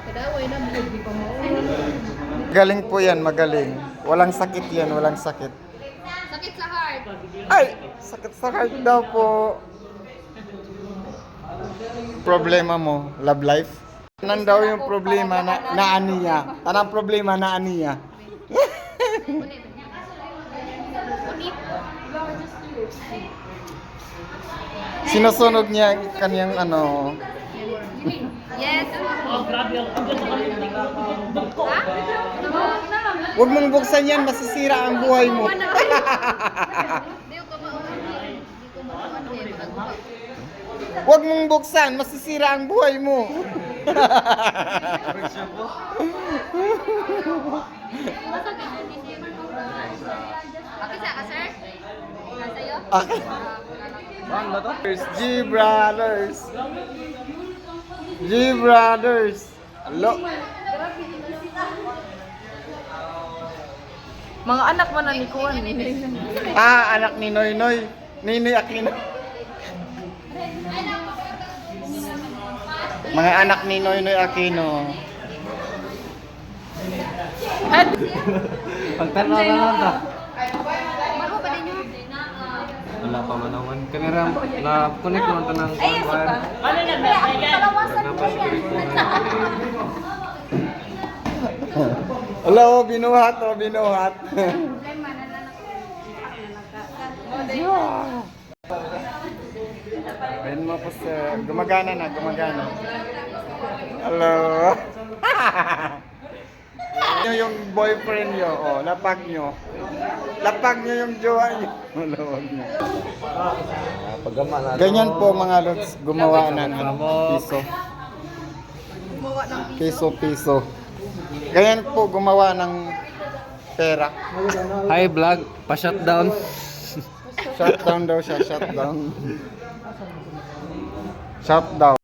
Kadaway na mo. Galing po yan, magaling. Walang sakit yan, walang sakit. Sakit sa heart. Ay! Sakit sa heart daw po. Problema mo, love life? Nan daw yung problema na aniya. Anong problema na aniya? Sinusunog niya ang kanyang ano. Yes. Huwag mong buksan yan, masisira ang buhay mo. Hindi ko mauunin. Hindi ko mauunin. Huwag mong buksan, masisira ang buhay mo. Okay sa ka, sir? Sa'yo? Okay. G Brothers. G Brothers. Hello. Mga anak mo na ni Kuan. Anak ni Noy Noy. Ninoy Aquino. Mga anak ni Noy Noy Aquino. Pagtanaw na lang ta. Maro ba din yun? Wala pa man naman. Kamera na connect mo ito ng Ay, yes, wire. pa. Palawasan mo Hello, binuhat o binuhat. Pen mo po sir. Gumagana na, gumagana. Hello. Nyo yung boyfriend nyo, oh, lapag nyo. Lapag nyo yung jowa nyo. Malawag nyo. Pagama na. Ganyan po mga lods, gumawa ng ano, piso. Piso. Ganyan po gumawa ng pera. Hi vlog, pa-shutdown. Shutdown daw siya, shutdown. Shutdown.